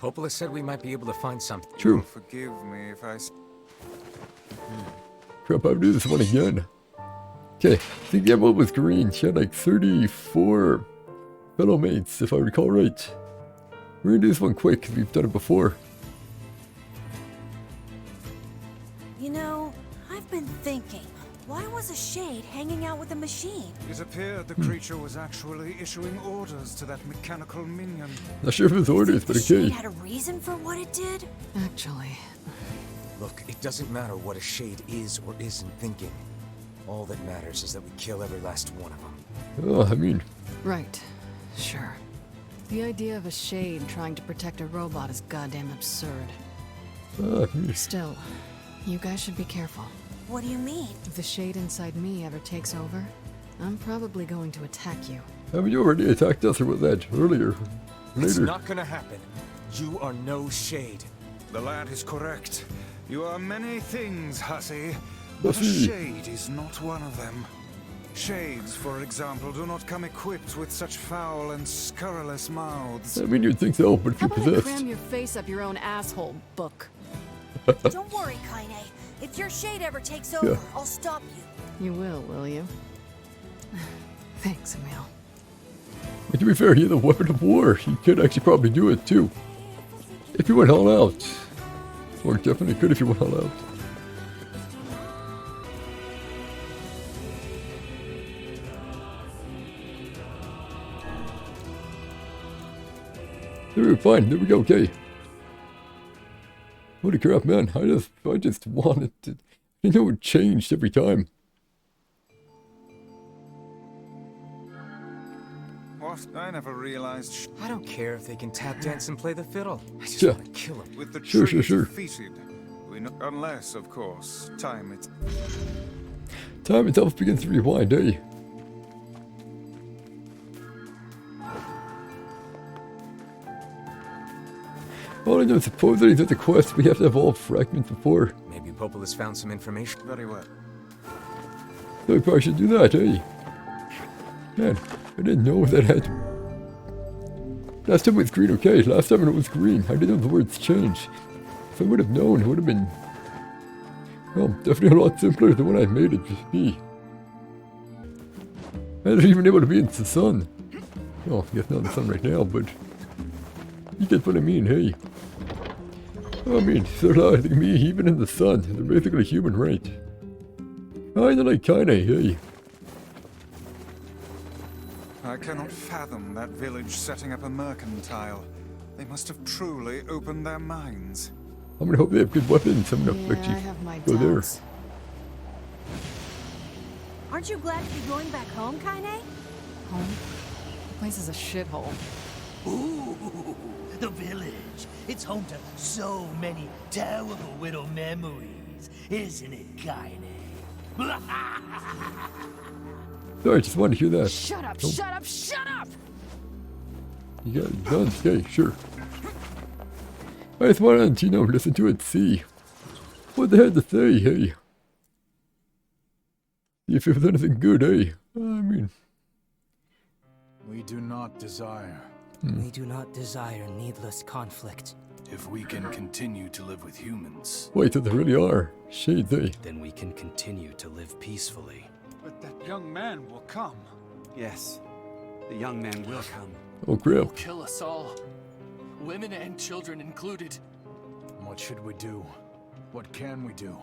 Popola said we might be able to find something. True. You'll forgive me if I... Crap, I have to do this one again. Okay, I think the Emil was green. She had like 34 fellow mates, if I recall right. We're gonna do this one quick, because we've done it before. You know, I've been thinking, why was a shade hanging out with a machine? It appeared the creature was actually issuing orders to that mechanical minion. Not sure if it's orders, but The okay. shade had a reason for what it did? Actually, Look, it doesn't matter what a shade is or isn't thinking. All that matters is that we kill every last one of them. Oh, I mean, right. Sure. The idea of a shade trying to protect a robot is goddamn absurd. Still, you guys should be careful. What do you mean? If the shade inside me ever takes over, I'm probably going to attack you. haven't you already attacked us or was that earlier? It's Later. not gonna happen. You are no shade. The lad is correct. You are many things, hussy, but a Hussy. shade is not one of them. Shades, for example, do not come equipped with such foul and scurrilous mouths. I mean, you'd think so, but if How you're about I possessed. cram your face up your own asshole, book? Don't worry, Kaine. If your shade ever takes over, I'll stop you. You will you? Thanks, Emil. But to be fair, he had a weapon of war. He could actually probably do it too. If he went all out. Or definitely could if he went all out. There we go, fine. There we go, okay. Holy crap, man. I just wanted to... You know, it changed every time. What? I never realized I don't care if they can tap dance and play the fiddle. I just Yeah. want to kill them. with the Sure, tree sure. defeated. We know, unless, of course, time it. Time itself begins to rewind, eh? All I know is supposedly that the quest we have to have all fragments before. Maybe Popola's found some information. Very well. So we probably should do that, eh? Man, I didn't know that had... Last time it was green, okay. Last time it was green. I didn't know the words change. If I would have known, it would have been... Well, definitely a lot simpler than what I made it to be. I wasn't even able to be in the sun. Well, I guess not in the sun right now, but... You get what I mean, hey? I mean, they're like me even in the sun. They're basically human, right? Kinda like Kaine, hey? I cannot fathom that village setting up a mercantile. They must have truly opened their minds. I'm gonna hope they have good weapons. I'm gonna Yeah, I actually have my go there. doubts. Aren't you glad to be going back home, Kaine? Home? The place is a shithole. Ooh, the village. It's home to so many terrible little memories, isn't it, Kaine? Sorry, I just wanted to hear that. Shut up, Nope. shut up, shut up! You got it done. Okay, sure. I just wanted to, listen to it, see what they had to say, hey. See if it was anything good, eh? I mean, We do not desire. We do not desire needless conflict. If we can continue to live with humans, wait, so they really are shades, eh? Then we can continue to live peacefully. But that young man will come. Yes, the young man will come. Oh crap. Kill us all. Women and children included. what should we do? What can we do?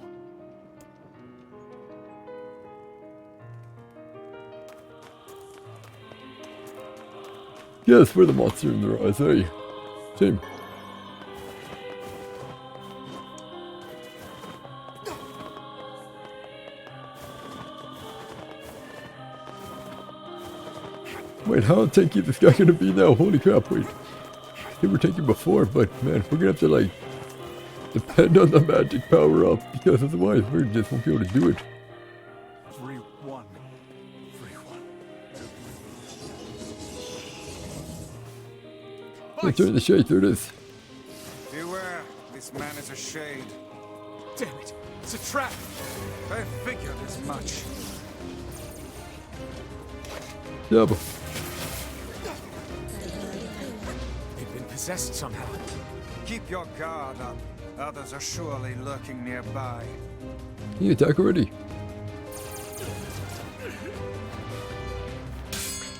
Yes, we're the monster in their eyes, eh? Same. Wait, how tanky is this guy gonna be now? Holy crap, wait. They were tanky before, but man, we're gonna have to like depend on the magic power up because otherwise we just won't be able to do it. Free one. Free one. Let's turn the shade, there it is. Beware, this man is a shade. Damn it! It's a trap! I figured as much. Yeah, but They've been possessed somehow. Keep your guard up. Others are surely lurking nearby. Can you attack already?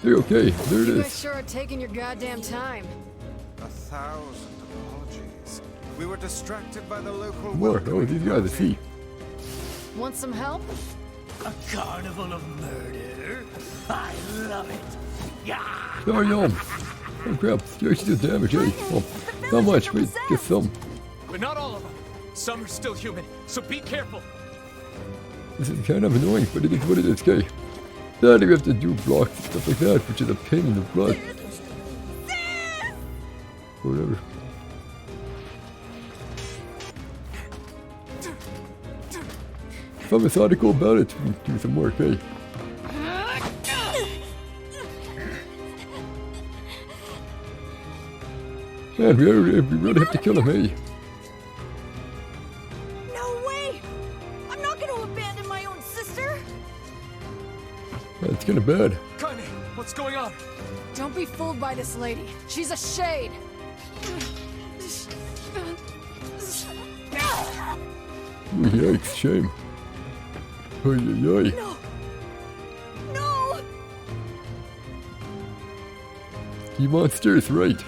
There, okay, there it You guys is. sure are taking your goddamn time. 1,000 apologies. We were distracted by the local More. Oh, welcoming these guys, I party. see. Want some help? A carnival of murder? I love it. Yeah. Sorry, y'all. Oh crap, you actually did damage, eh? Oh, not much, but get some. But not all of them. Some are still human, so be careful. This is kind of annoying, but it is what it is, okay? Then we have to do blocks and stuff like that, which is a pain in the butt. Whatever. If I'm methodical about it, we can do some work, eh? Man, we really have to kill him, eh? No way! I'm not gonna abandon my own sister! That's kinda bad. Kaine, what's going on? Don't be fooled by this lady. She's a shade. Ooh, yikes, shame. Oy, oy, oy. No! No! You monsters, right?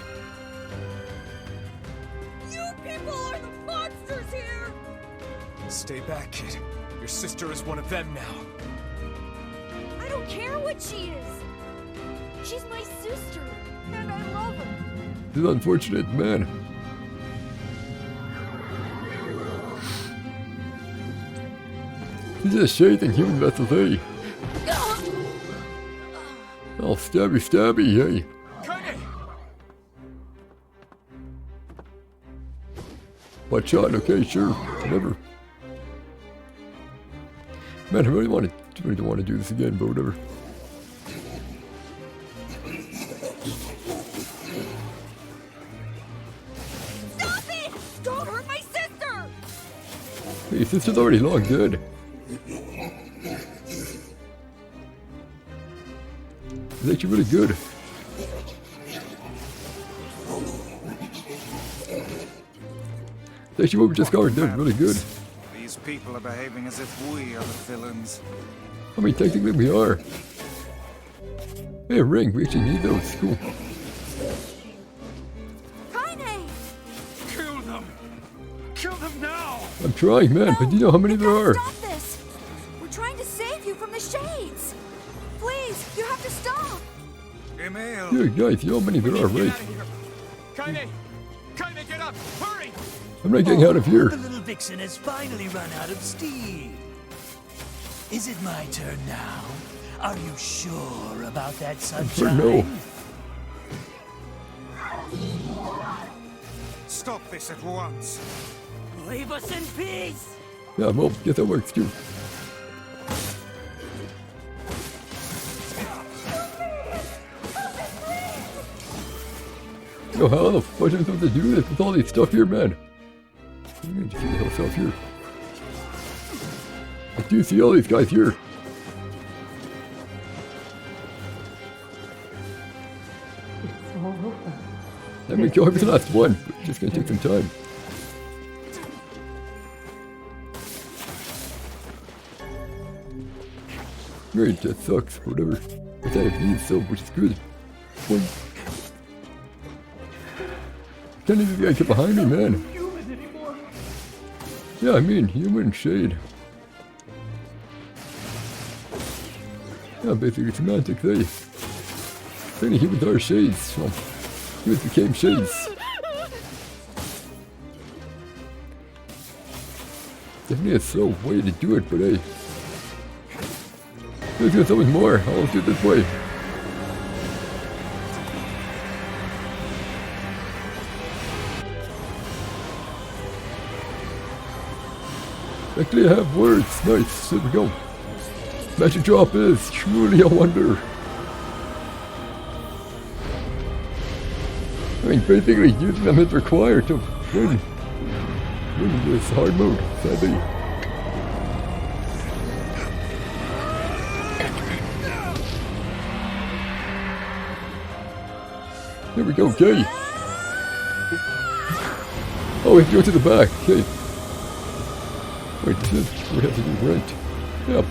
You people are the monsters here! Stay back, kid. Your sister is one of them now. I don't care what she is! She's my sister, and I love her! This is unfortunate, man. He's just shade in human vessels, eh? Oh, stabby, stabby, eh? Kaine! Butt shot, okay, sure, whatever. Man, I really don't want to do this again, but whatever. Stop it! Don't hurt my sister! Hey, your sister's already long dead. It's actually really good. It's actually what we just covered there, really good. These people are behaving as if we are the villains. I mean, technically we are. Hey, a ring, we actually need those, cool. Kaine! Kill them! Kill them now! I'm trying, man, but do you know how many there are? Stop this! We're trying to save you from the shades! Please, you have to stop! Emil! Yeah, guys, you know how many there are, Get right? out of here! Kaine! Kaine, get up! Hurry! I'm not getting out of here. The little vixen has finally run out of steam. Is it my turn now? Are you sure about that sunshine? No. Stop this at once! Leave us in peace! Yeah, well, guess that works too. Yo, how the fuck am I supposed to do this with all these stuff here, man? I'm gonna just get the hell stuff here. I do see all these guys here. Let me go over the last one, but it's just gonna take some time. Great, that sucks, whatever. But I have these, so, which is good. One. Can't even get behind me, man. Yeah, I mean, human shade. Yeah, basically semantics, eh? Many humans are shades, so humans became shades. Definitely a slow way to do it, but hey. Let's do something more. I'll do it this way. Actually, I have words. Nice. There we go. Magic drop is truly a wonder. I mean, basically, using them is required to win this hard mode, sadly. Here we go, okay. Oh, we have to go to the back. Okay. Wait, this is we have to do right. Yep.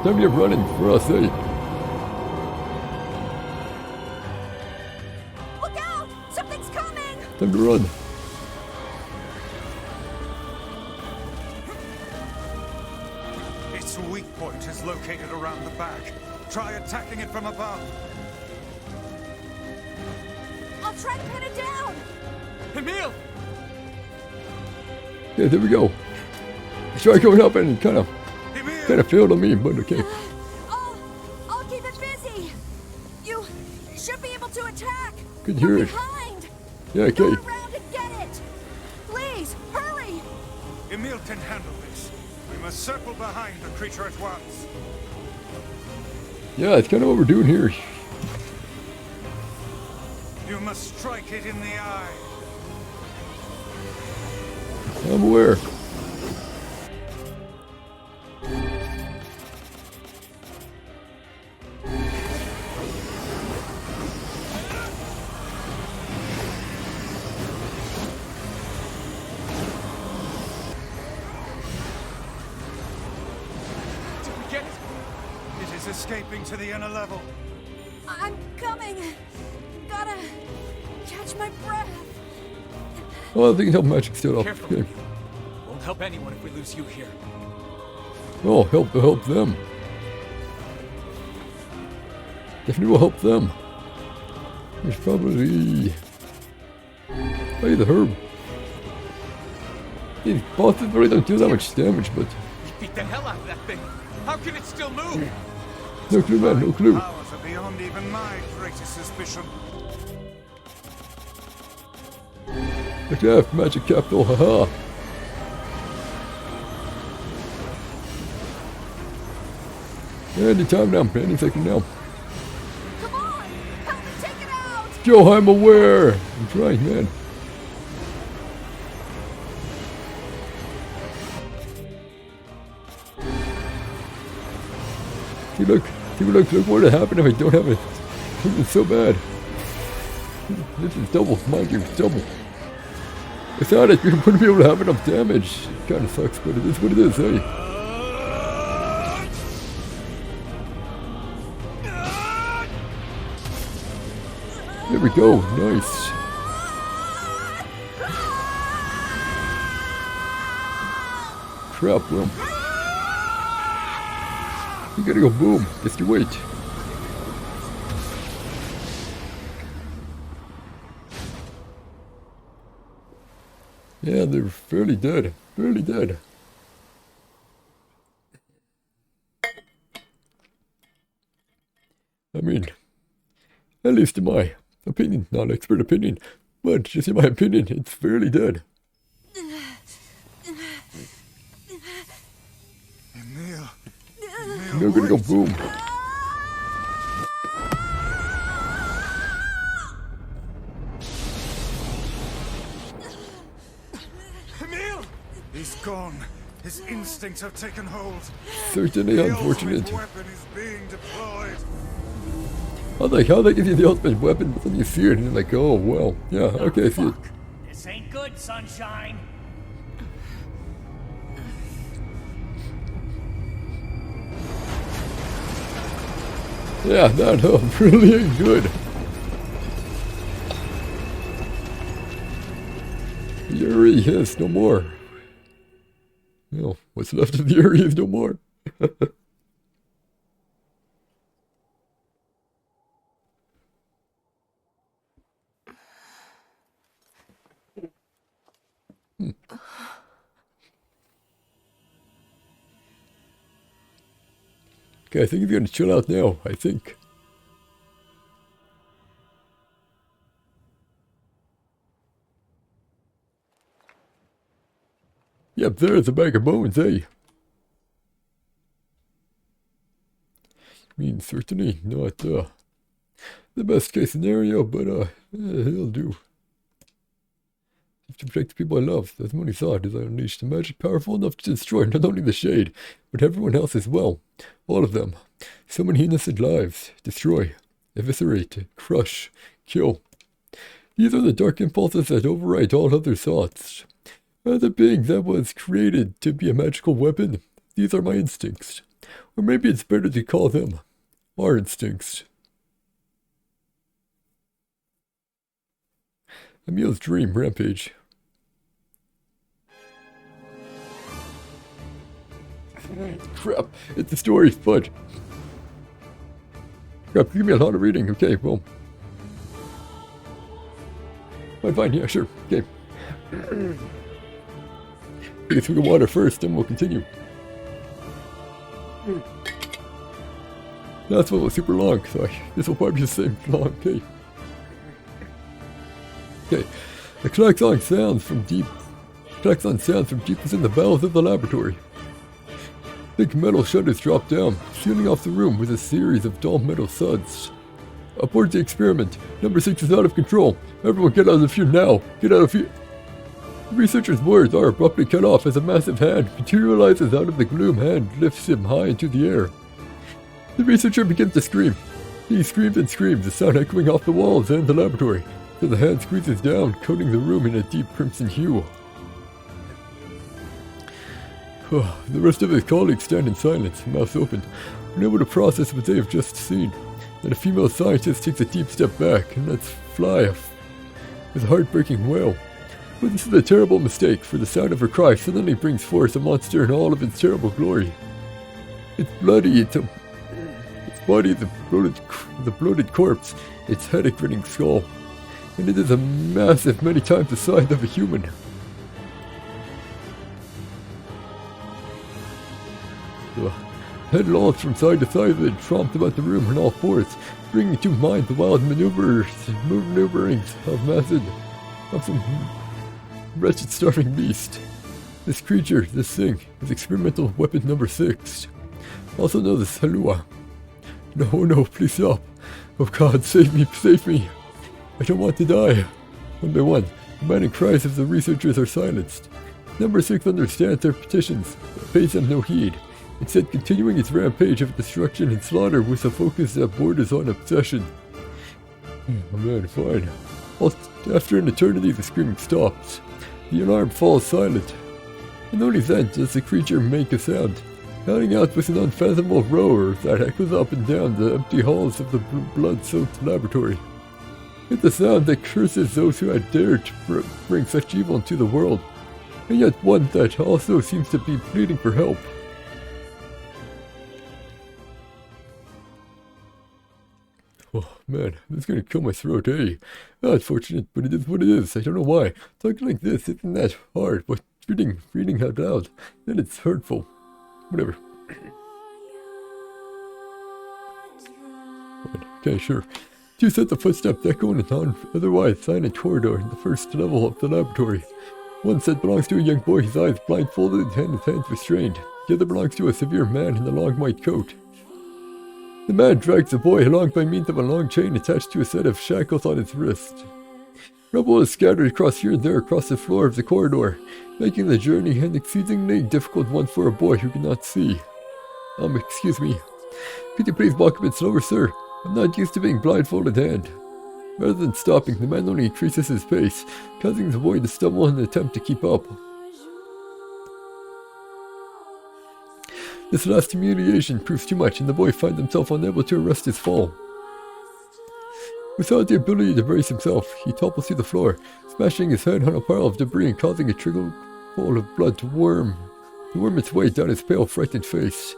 Time to get running for us, eh? Look out! Something's coming! Time to run. Its weak point is located around the back. Try attacking it from above. I'll try to pin it down! Emil! Yeah, there we go. I tried going up and kind of failed on me, but okay. I'll keep it busy. You should be able to attack. Could hear it. Behind. Yeah, Go okay. around and get it. Please, hurry. Emil can handle this. We must circle behind the creature at once. Yeah, it's kind of what we're doing here. You must strike it in the eye. I'm aware. Did we get it? It is escaping to the inner level. I'm coming. Gotta catch my breath. Oh, they can help magic still up. Careful, Okay. Emil. Won't help anyone if we lose you here. Oh, help them. Definitely will help them. There's probably... Hey, the herb. These bosses really don't do that much damage, but... We beat the hell out of that thing. How can it still move? No clue, man, no clue. Powers are beyond even my greatest suspicion. But yeah, magic capital, haha. Any time now, any second now. Come on, help me take it out. Joe, I'm aware. I'm trying, man. See, look what would happen if I don't have it. It's so bad. This is double, mind you, it's double. Without it, you wouldn't be able to have enough damage. Kinda sucks, but it is what it is, eh? There we go, nice. Crap, well. You gotta go boom, just you wait. Yeah, they're fairly dead, fairly dead. I mean, at least in my opinion, not an expert opinion, but just in my opinion, it's fairly dead. Emil. They're gonna go boom. Emil! He's gone. His instincts have taken hold. Certainly The unfortunate. ultimate weapon is being deployed. I like how they give you the ultimate weapon, but then you see it and you're like, oh, well, yeah, okay, I see it. This ain't good, sunshine. Yeah, that really ain't good. Yuri is no more. Well, what's left of the Yuri is no more. Okay, I think he's gonna chill out now, I think. Yep, there's a bag of bones, eh? I mean, certainly not the best case scenario, but he'll do. To protect the people I love, that's my only thought, is I unleash the magic powerful enough to destroy not only the Shade, but everyone else as well. All of them. So many innocent lives. Destroy. eviscerate, crush, kill. These are the dark impulses that override all other thoughts. As a being that was created to be a magical weapon, these are my instincts. Or maybe it's better to call them our instincts. Emil's dream rampage. Crap, it's a story, fudge. Crap, give me a lot of reading. Okay, well. Fine, yeah, sure. Okay. I guess we can water first, then we'll continue. Last one was super long, so this will probably be the same long. Okay. Okay. The klaxon sounds from deep within the bowels of the laboratory. Thick metal shutters drop down, sealing off the room with a series of dull metal thuds. Abort the experiment. Number 6 is out of control. Everyone get out of here now. Get out of here. The researcher's words are abruptly cut off as a massive hand materializes out of the gloom and lifts him high into the air. The researcher begins to scream. He screams and screams, the sound echoing off the walls and the laboratory, till the hand squeezes down, coating the room in a deep crimson hue. The rest of his colleagues stand in silence, mouths open, unable to process what they have just seen. Then a female scientist takes a deep step back and lets fly with a heartbreaking wail. But this is a terrible mistake, for the sound of her cry suddenly brings forth a monster in all of its terrible glory. It's bloody, its body the bloated corpse, its head a grinning skull, and it is a massive, many times the size of a human. Head lolls from side to side as it tromps about the room on all fours, bringing to mind the wild maneuverings of some wretched starving beast. This creature, this thing, is experimental weapon number 6, also known as Halua. No, please stop. Oh God, save me, save me. I don't want to die. One by one, the manic cries of the researchers are silenced. Number 6 understands their petitions, but pays them no heed, instead continuing its rampage of destruction and slaughter with a focus that borders on obsession. Oh man, fine. After an eternity, the screaming stops. The alarm falls silent, and only then does the creature make a sound, howling out with an unfathomable roar that echoes up and down the empty halls of the blood-soaked laboratory. It's a sound that curses those who had dared to bring such evil into the world, and yet one that also seems to be pleading for help. Oh man, this is gonna kill my throat, eh? Unfortunate, but it is what it is. I don't know why. Talking like this isn't that hard, but reading out loud, then it's hurtful. Whatever. Okay, sure. 2 sets of footsteps echo in an otherwise silent corridor in the first level of the laboratory. One set belongs to a young boy, his eyes blindfolded and his hands restrained. The other belongs to a severe man in a long white coat. The man drags the boy along by means of a long chain attached to a set of shackles on his wrist. Rubble is scattered across here and there across the floor of the corridor, making the journey an exceedingly difficult one for a boy who cannot see. Excuse me. Could you please walk a bit slower, sir? I'm not used to being blindfolded and... Rather than stopping, the man only increases his pace, causing the boy to stumble in an attempt to keep up. This last humiliation proves too much, and the boy finds himself unable to arrest his fall. Without the ability to brace himself, he topples to the floor, smashing his head on a pile of debris and causing a trickle of blood to worm its way down his pale, frightened face.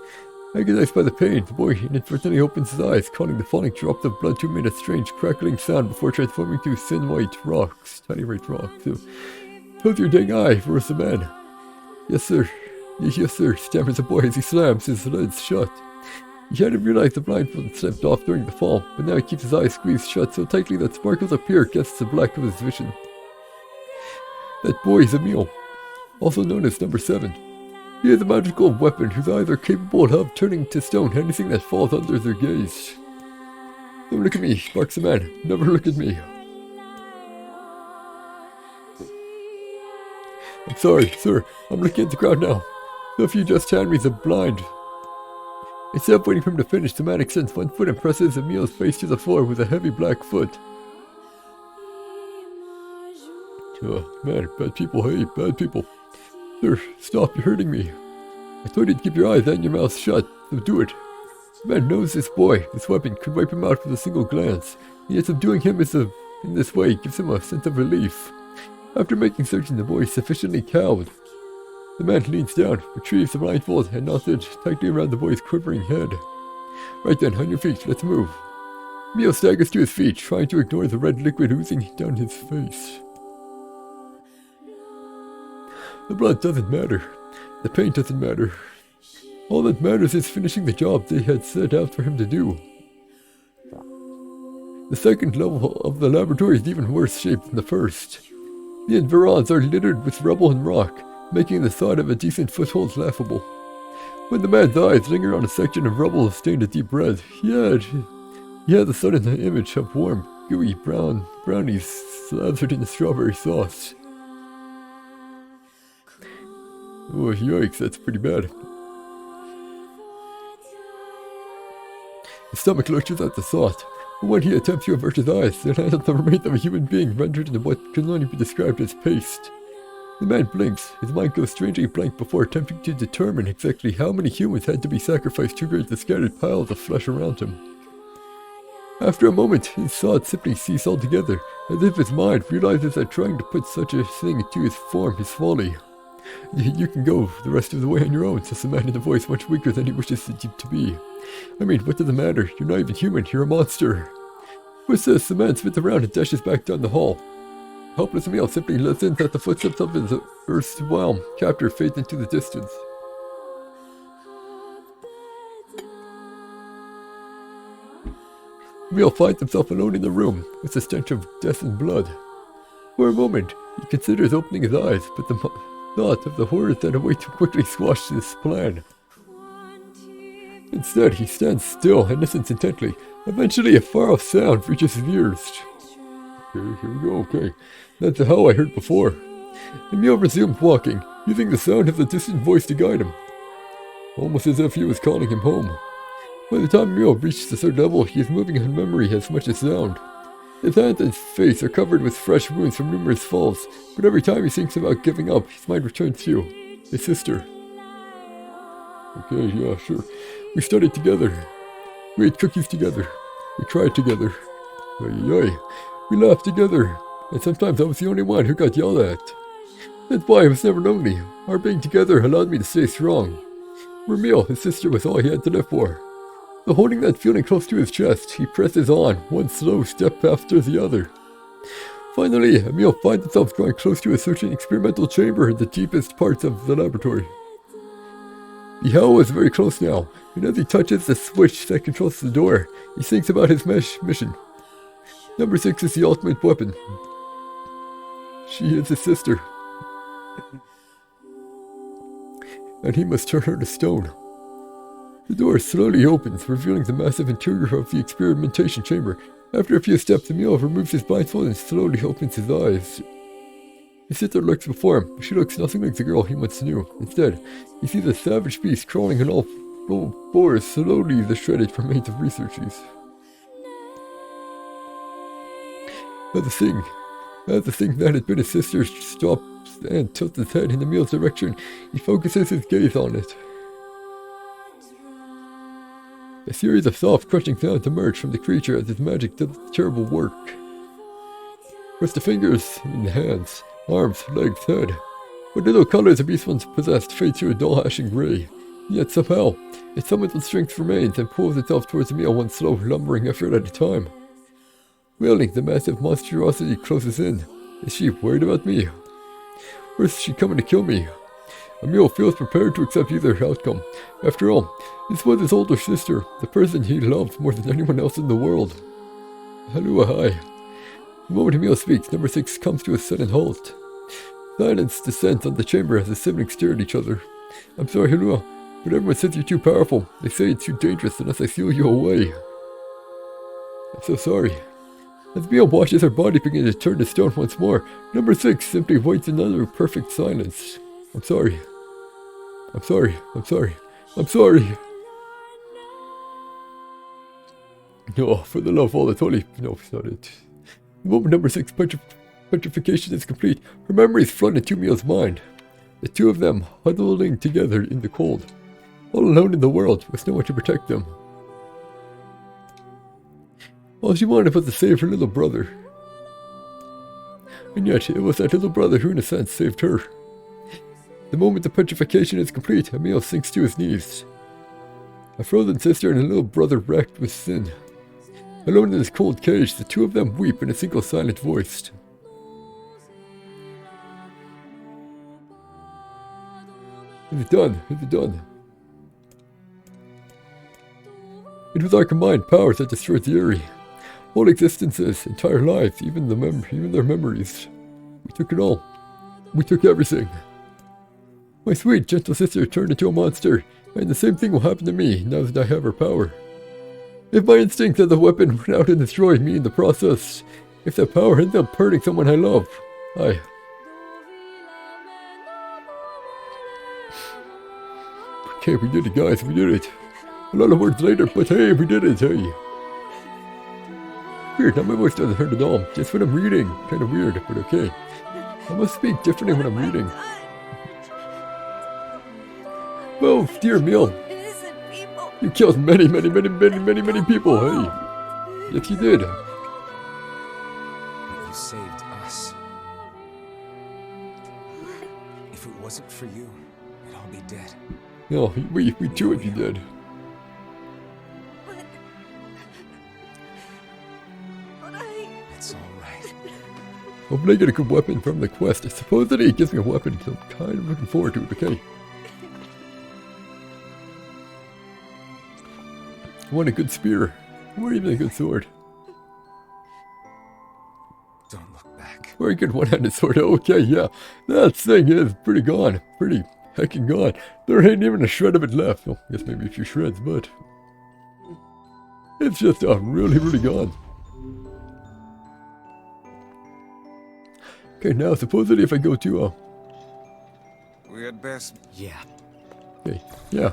Agonized by the pain, the boy inadvertently opens his eyes, causing the falling drops of blood to emit a strange crackling sound before transforming to thin white rocks, tiny white rocks. So, close your dang eye, roars the man. Yes, sir. Yes, sir, stammers the boy as he slams his lids shut. He hadn't realized the blindfold slipped off during the fall, but now he keeps his eyes squeezed shut so tightly that sparkles appear against the black of his vision. That boy is Emil, also known as number 7. He is a magical weapon whose eyes are capable of turning to stone anything that falls under their gaze. Don't look at me, barks the man. Never look at me. I'm sorry, sir. I'm looking at the ground now. So if you just hand me the blind... Instead of waiting for him to finish, the man extends one foot and presses Emil's face to the floor with a heavy black foot. Man, bad people, hey, bad people. Sir, stop, you're hurting me. I told you to keep your eyes and your mouth shut, so do it. The man knows this boy, this weapon, could wipe him out with a single glance, and yet subduing him in this way gives him a sense of relief. After making certain the boy is sufficiently cowed, the man leans down, retrieves the blindfold, and knots it tightly around the boy's quivering head. Right then, on your feet, let's move. Emil staggers to his feet, trying to ignore the red liquid oozing down his face. The blood doesn't matter. The pain doesn't matter. All that matters is finishing the job they had set out for him to do. The second level of the laboratory is even worse shaped than the first. The environs are littered with rubble and rock, making the thought of a decent foothold laughable. When the man's eyes lingered on a section of rubble stained a deep red, he had the sudden image of warm, gooey brownies slathered in strawberry sauce. Oh, yikes, that's pretty bad. His stomach lurches at the thought, but when he attempts to avert his eyes, they land on the remains of a human being rendered into what can only be described as paste. The man blinks, his mind goes strangely blank before attempting to determine exactly how many humans had to be sacrificed to create the scattered piles of flesh around him. After a moment, his thoughts simply cease altogether, as if his mind realizes that trying to put such a thing into his form is folly. You can go the rest of the way on your own, says the man in a voice much weaker than he wishes it to be. I mean, what does it matter? You're not even human, you're a monster. With this, the man spins around and dashes back down the hall. Helpless Emil simply listens as the footsteps of his erstwhile captor fade into the distance. Emil finds himself alone in the room, with the stench of death and blood. For a moment, he considers opening his eyes, but the thought of the horrors that await him quickly squashes his plan. Instead, he stands still and listens intently. Eventually, a far-off sound reaches his ears. Okay, here we go, okay. That's the how I heard before. Emil resumed walking, using the sound of the distant voice to guide him. Almost as if he was calling him home. By the time Emil reaches the third level, he is moving on memory as much as sound. His hands and face are covered with fresh wounds from numerous falls, but every time he thinks about giving up, his mind returns to his sister. Okay, yeah, sure. We studied together. We ate cookies together. We cried together. Oy. We laughed together. And sometimes I was the only one who got yelled at. That's why I was never lonely. Our being together allowed me to stay strong. For Emil, his sister was all he had to live for. So holding that feeling close to his chest, he presses on, one slow step after the other. Finally, Emil finds himself drawing close to a certain experimental chamber in the deepest parts of the laboratory. The howl is very close now, and as he touches the switch that controls the door, he thinks about his mission. Number 6 is the ultimate weapon. She is his sister. And he must turn her to stone. The door slowly opens, revealing the massive interior of the experimentation chamber. After a few steps, Emil removes his blindfold and slowly opens his eyes. His sister looks before him, but she looks nothing like the girl he once knew. Instead, he sees a savage beast crawling on all fours, slowly the shredded remains of researches. As the thing that had been his sister stops and tilts his head in Emil's direction, he focuses his gaze on it. A series of soft, crushing sounds emerge from the creature as his magic does its terrible work. First the fingers and the hands, arms, legs, head. What little colors the beast once possessed fade to a dull ashen gray. Yet somehow, its elemental strength remains and pulls itself towards Emil one slow, lumbering effort at a time. Wailing, the massive monstrosity closes in. Is she worried about me? Or is she coming to kill me? Emil feels prepared to accept either outcome. After all, this was his older sister, the person he loved more than anyone else in the world. Hello, hi. The moment Emil speaks, number 6 comes to a sudden halt. Silence descends on the chamber as the siblings stare at each other. I'm sorry, Helua, but everyone says you're too powerful. They say it's too dangerous unless I seal you away. I'm so sorry. As Emil watches her body begin to turn to stone once more, number 6 simply waits in utter perfect silence. I'm sorry. I'm sorry. I'm sorry. I'm sorry. Oh, for the love of all that's holy. No, it's not it. The moment number 6 petrification is complete, her memories flood into Emil's mind. The two of them huddling together in the cold, all alone in the world, with no one to protect them. All she wanted was to save her little brother. And yet, it was that little brother who in a sense saved her. The moment the petrification is complete, Emil sinks to his knees. A frozen sister and a little brother wrecked with sin. Alone in this cold cage, the two of them weep in a single silent voice. Is it done? Is it done? It was our combined powers that destroyed the Eyrie. Whole existences, entire lives, even their memories. We took it all. We took everything. My sweet, gentle sister turned into a monster, and the same thing will happen to me now that I have her power. If my instinct as a weapon went out and destroyed me in the process, if that power ended up hurting someone I love, Okay, we did it, guys, we did it. A lot of words later, but hey, we did it, hey. Weird, now my voice doesn't hurt at all, just when I'm reading. Kinda weird, but okay. I must speak differently when I'm reading. Oh, dear Emil. You killed many people, hey. Yes, you did. But you saved us. If it wasn't for you, we'd all be dead. No, we too would be dead. It's alright. Hopefully I get a good weapon from the quest. Supposedly it gives me a weapon, so I'm kind of looking forward to it, okay? I want a good spear, or even a good sword. Don't look back. Or a good one-handed sword, okay, yeah. That thing is pretty gone, pretty heckin' gone. There ain't even a shred of it left. Well, I guess maybe a few shreds, but it's just really gone. Okay, now supposedly if I go to We had best. Yeah. Okay, yeah.